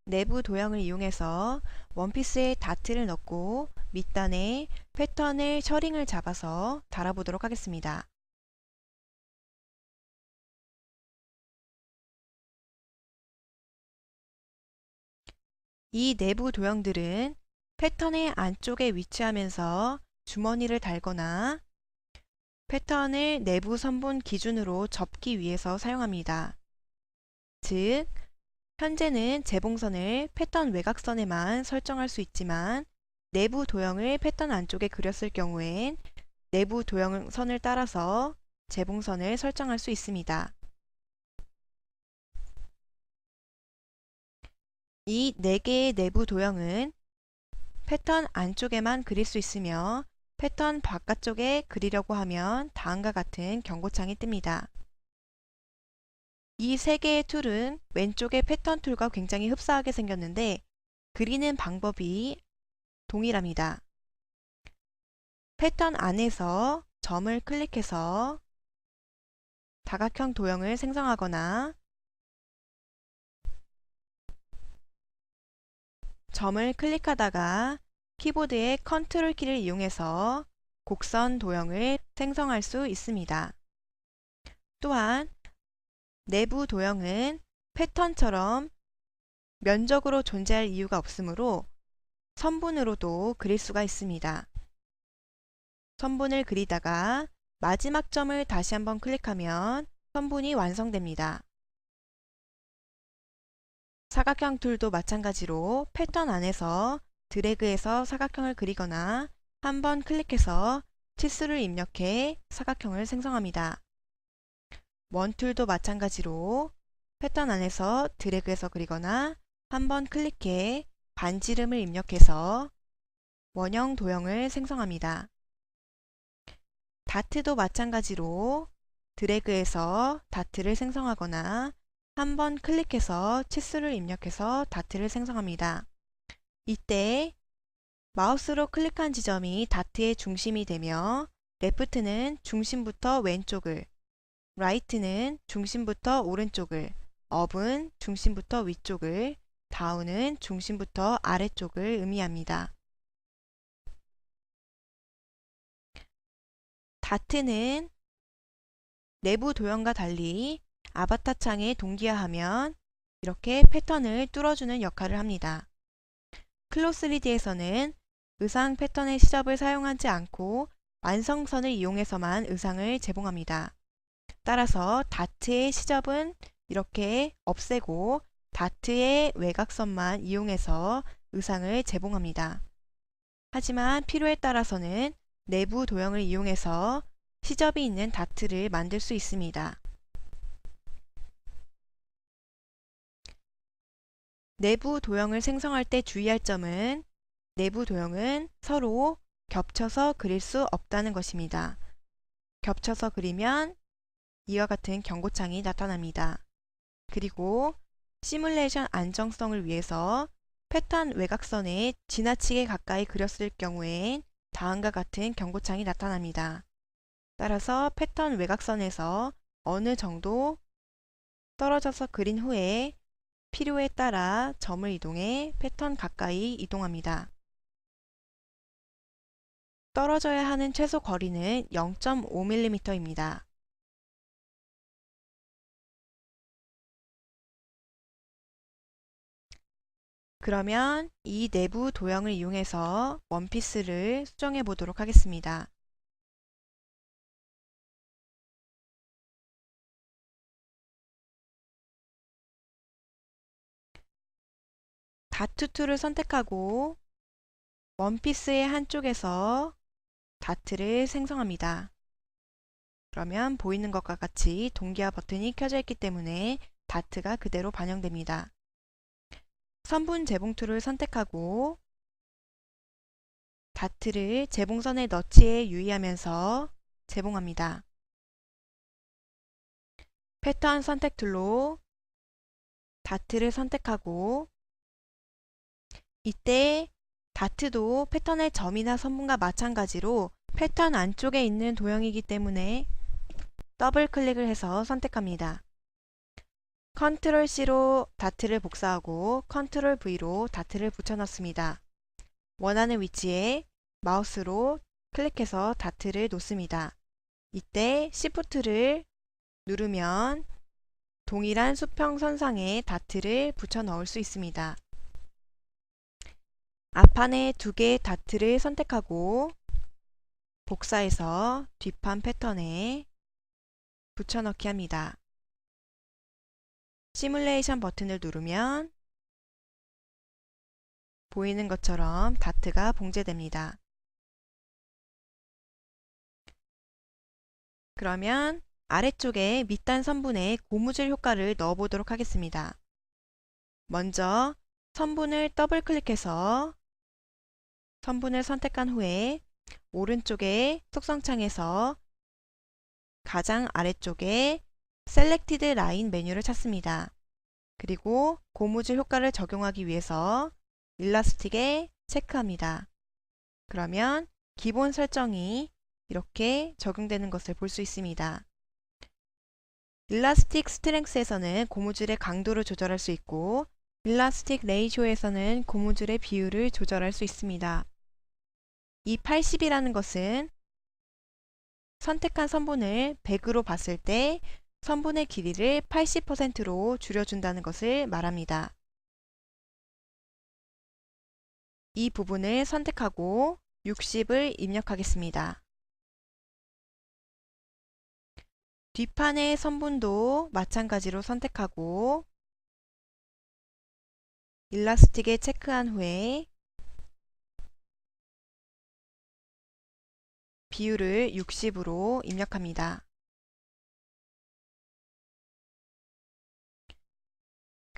내부 도형을 이용해서 원피스에 다트를 넣고 밑단에 패턴을 셔링을 잡아서 달아보도록 하겠습니다. 이 내부 도형들은 패턴의 안쪽에 위치하면서 주머니를 달거나 패턴을 내부 선분 기준으로 접기 위해서 사용합니다. 즉, 현재는 재봉선을 패턴 외곽선에만 설정할 수 있지만 내부 도형을 패턴 안쪽에 그렸을 경우엔 내부 도형선을 따라서 재봉선을 설정할 수 있습니다. 이 4개의 내부 도형은 패턴 안쪽에만 그릴 수 있으며 패턴 바깥쪽에 그리려고 하면 다음과 같은 경고창이 뜹니다. 이 3개의 툴은 왼쪽의 패턴 툴과 굉장히 흡사하게 생겼는데 그리는 방법이 동일합니다. 패턴 안에서 점을 클릭해서 다각형 도형을 생성하거나 점을 클릭하다가 키보드의 컨트롤 키를 이용해서 곡선 도형을 생성할 수 있습니다. 또한 내부 도형은 패턴처럼 면적으로 존재할 이유가 없으므로 선분으로도 그릴 수가 있습니다. 선분을 그리다가 마지막 점을 다시 한번 클릭하면 선분이 완성됩니다. 사각형 툴도 마찬가지로 패턴 안에서 드래그해서 사각형을 그리거나 한번 클릭해서 치수를 입력해 사각형을 생성합니다. 원 툴도 마찬가지로 패턴 안에서 드래그해서 그리거나 한번 클릭해 반지름을 입력해서 원형 도형을 생성합니다. 다트도 마찬가지로 드래그해서 다트를 생성하거나 한번 클릭해서 치수를 입력해서 다트를 생성합니다. 이때 마우스로 클릭한 지점이 다트의 중심이 되며 레프트는 중심부터 왼쪽을, 라이트는 중심부터 오른쪽을, 업은 중심부터 위쪽을, 다운은 중심부터 아래쪽을 의미합니다. 다트는 내부 도형과 달리 아바타 창에 동기화하면 이렇게 패턴을 뚫어주는 역할을 합니다. 클로3D에서는 의상 패턴의 시접을 사용하지 않고 완성선을 이용해서만 의상을 제공합니다. 따라서 다트의 시접은 이렇게 없애고 다트의 외곽선만 이용해서 의상을 제공합니다. 하지만 필요에 따라서는 내부 도형을 이용해서 시접이 있는 다트를 만들 수 있습니다. 내부 도형을 생성할 때 주의할 점은 내부 도형은 서로 겹쳐서 그릴 수 없다는 것입니다. 겹쳐서 그리면 이와 같은 경고창이 나타납니다. 그리고 시뮬레이션 안정성을 위해서 패턴 외곽선에 지나치게 가까이 그렸을 경우엔 다음과 같은 경고창이 나타납니다. 따라서 패턴 외곽선에서 어느 정도 떨어져서 그린 후에 필요에 따라 점을 이동해 패턴 가까이 이동합니다. 떨어져야 하는 최소 거리는 0.5mm입니다. 그러면 이 내부 도형을 이용해서 원피스를 수정해 보도록 하겠습니다. 다트 툴을 선택하고 원피스의 한쪽에서 다트를 생성합니다. 그러면 보이는 것과 같이 동기화 버튼이 켜져 있기 때문에 다트가 그대로 반영됩니다. 선분 재봉 툴을 선택하고 다트를 재봉선의 너치에 유의하면서 재봉합니다. 패턴 선택 툴로 다트를 선택하고 이때 다트도 패턴의 점이나 선분과 마찬가지로 패턴 안쪽에 있는 도형이기 때문에 더블 클릭을 해서 선택합니다. 컨트롤 C로 다트를 복사하고 컨트롤 V로 다트를 붙여넣습니다. 원하는 위치에 마우스로 클릭해서 다트를 놓습니다. 이때 Shift를 누르면 동일한 수평선상에 다트를 붙여 넣을 수 있습니다. 앞판에 두 개의 다트를 선택하고 복사해서 뒷판 패턴에 붙여넣기 합니다. 시뮬레이션 버튼을 누르면 보이는 것처럼 다트가 봉제됩니다. 그러면 아래쪽에 밑단 선분에 고무줄 효과를 넣어 보도록 하겠습니다. 먼저 선분을 더블 클릭해서 선분을 선택한 후에 오른쪽에 속성창에서 가장 아래쪽에 Selected Line 메뉴를 찾습니다. 그리고 고무줄 효과를 적용하기 위해서 일라스틱에 체크합니다. 그러면 기본 설정이 이렇게 적용되는 것을 볼 수 있습니다. 일라스틱 스트렝스에서는 고무줄의 강도를 조절할 수 있고 일라스틱 레이쇼에서는 고무줄의 비율을 조절할 수 있습니다. 이 80이라는 것은 선택한 선분을 100으로 봤을 때 선분의 길이를 80%로 줄여준다는 것을 말합니다. 이 부분을 선택하고 60을 입력하겠습니다. 뒷판의 선분도 마찬가지로 선택하고 일라스틱에 체크한 후에 비율을 60으로 입력합니다.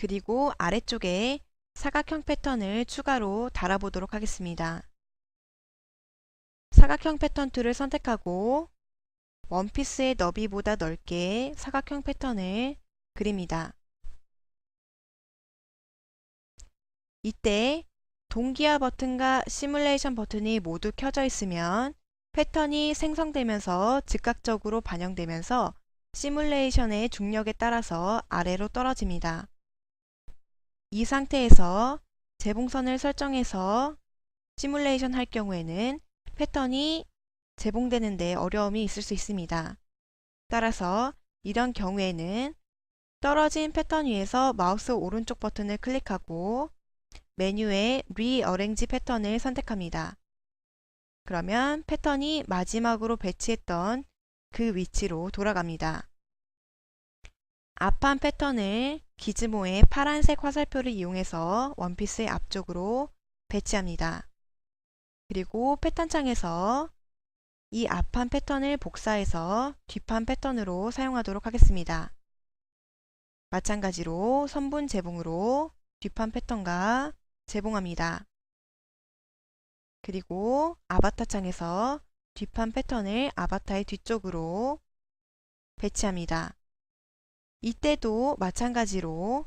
그리고 아래쪽에 사각형 패턴을 추가로 달아보도록 하겠습니다. 사각형 패턴 툴을 선택하고 원피스의 너비보다 넓게 사각형 패턴을 그립니다. 이때 동기화 버튼과 시뮬레이션 버튼이 모두 켜져 있으면 패턴이 생성되면서 즉각적으로 반영되면서 시뮬레이션의 중력에 따라서 아래로 떨어집니다. 이 상태에서 재봉선을 설정해서 시뮬레이션 할 경우에는 패턴이 재봉되는 데 어려움이 있을 수 있습니다. 따라서 이런 경우에는 떨어진 패턴 위에서 마우스 오른쪽 버튼을 클릭하고 메뉴에 Rearrange 패턴을 선택합니다. 그러면 패턴이 마지막으로 배치했던 그 위치로 돌아갑니다. 앞판 패턴을 기즈모의 파란색 화살표를 이용해서 원피스의 앞쪽으로 배치합니다. 그리고 패턴 창에서 이 앞판 패턴을 복사해서 뒷판 패턴으로 사용하도록 하겠습니다. 마찬가지로 선분 재봉으로 뒷판 패턴과 재봉합니다. 그리고 아바타 창에서 뒷판 패턴을 아바타의 뒤쪽으로 배치합니다. 이때도 마찬가지로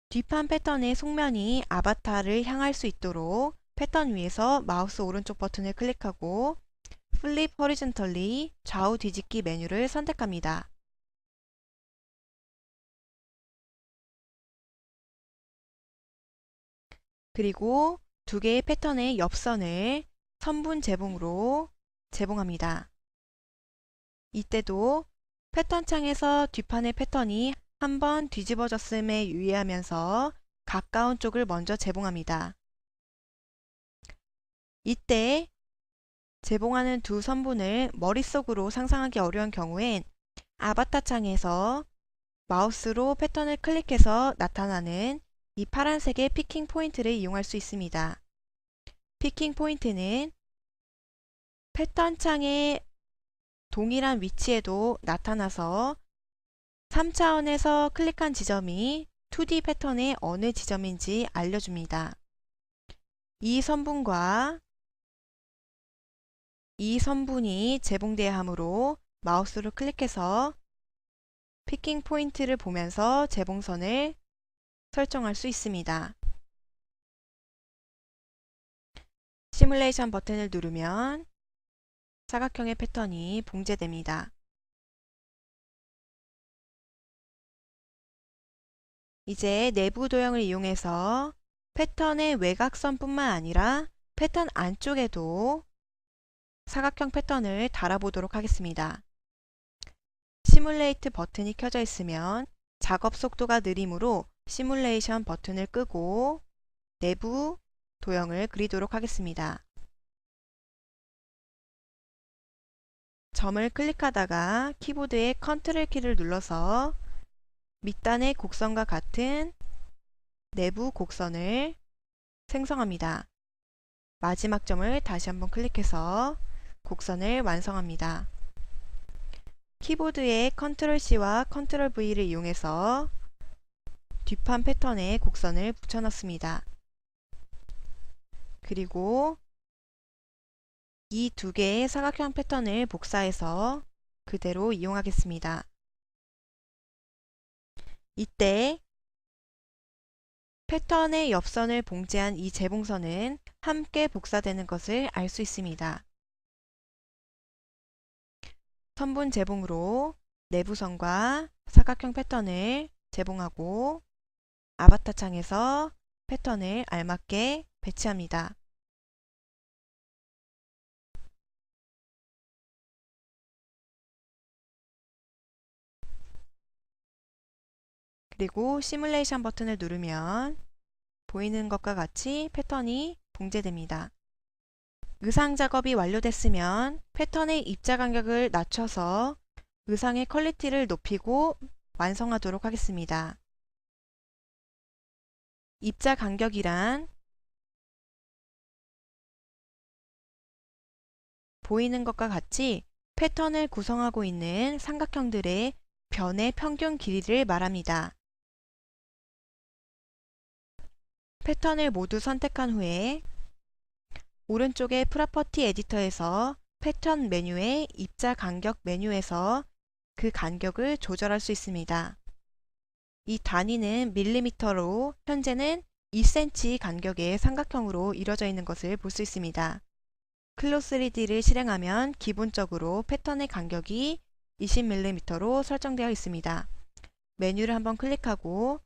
뒷판 패턴의 속면이 아바타를 향할 수 있도록 패턴 위에서 마우스 오른쪽 버튼을 클릭하고 Flip Horizontally 좌우 뒤집기 메뉴를 선택합니다. 그리고 두 개의 패턴의 옆선을 선분 재봉으로 재봉합니다. 이때도 패턴 창에서 뒷판의 패턴이 한번 뒤집어졌음에 유의하면서 가까운 쪽을 먼저 재봉합니다. 이때 재봉하는 두 선분을 머릿속으로 상상하기 어려운 경우엔 아바타 창에서 마우스로 패턴을 클릭해서 나타나는 이 파란색의 피킹 포인트를 이용할 수 있습니다. 피킹 포인트는 패턴 창의 동일한 위치에도 나타나서 3차원에서 클릭한 지점이 2D 패턴의 어느 지점인지 알려줍니다. 이 선분과 이 선분이 재봉되어야 하므로 마우스로 클릭해서 피킹 포인트를 보면서 재봉선을 설정할 수 있습니다. 시뮬레이션 버튼을 누르면 사각형의 패턴이 봉제됩니다. 이제 내부 도형을 이용해서 패턴의 외곽선뿐만 아니라 패턴 안쪽에도 사각형 패턴을 달아보도록 하겠습니다. 시뮬레이트 버튼이 켜져 있으면 작업 속도가 느리므로 시뮬레이션 버튼을 끄고 내부 도형을 그리도록 하겠습니다. 점을 클릭하다가 키보드의 컨트롤 키를 눌러서 밑단의 곡선과 같은 내부 곡선을 생성합니다. 마지막 점을 다시 한번 클릭해서 곡선을 완성합니다. 키보드의 컨트롤 C와 컨트롤 V를 이용해서 뒷판 패턴에 곡선을 붙여넣습니다. 그리고 이 두 개의 사각형 패턴을 복사해서 그대로 이용하겠습니다. 이때 패턴의 옆선을 봉제한 이 재봉선은 함께 복사되는 것을 알 수 있습니다. 선분 재봉으로 내부선과 사각형 패턴을 재봉하고 아바타 창에서 패턴을 알맞게 배치합니다. 그리고 시뮬레이션 버튼을 누르면 보이는 것과 같이 패턴이 봉제됩니다. 의상 작업이 완료됐으면 패턴의 입자 간격을 낮춰서 의상의 퀄리티를 높이고 완성하도록 하겠습니다. 입자 간격이란 보이는 것과 같이 패턴을 구성하고 있는 삼각형들의 변의 평균 길이를 말합니다. 패턴을 모두 선택한 후에 오른쪽의 프로퍼티 에디터에서 패턴 메뉴의 입자 간격 메뉴에서 그 간격을 조절할 수 있습니다. 이 단위는 밀리미터로 현재는 2cm 간격의 삼각형으로 이루어져 있는 것을 볼 수 있습니다. 클로3D를 실행하면 기본적으로 패턴의 간격이 20mm로 설정되어 있습니다. 메뉴를 한번 클릭하고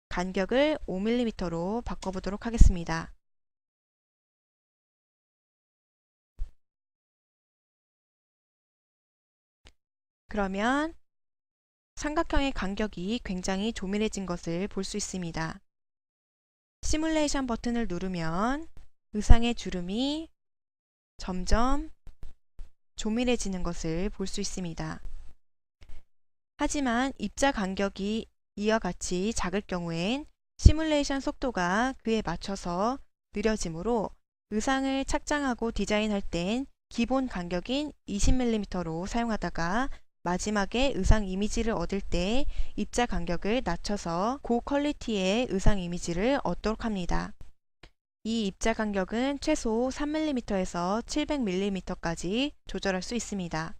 간격을 5mm로 바꿔보도록 하겠습니다. 그러면 삼각형의 간격이 굉장히 조밀해진 것을 볼 수 있습니다. 시뮬레이션 버튼을 누르면 의상의 주름이 점점 조밀해지는 것을 볼 수 있습니다. 하지만 입자 간격이 이와 같이 작을 경우엔 시뮬레이션 속도가 그에 맞춰서 느려지므로 의상을 착장하고 디자인할 땐 기본 간격인 20mm로 사용하다가 마지막에 의상 이미지를 얻을 때 입자 간격을 낮춰서 고퀄리티의 의상 이미지를 얻도록 합니다. 이 입자 간격은 최소 3mm에서 700mm까지 조절할 수 있습니다.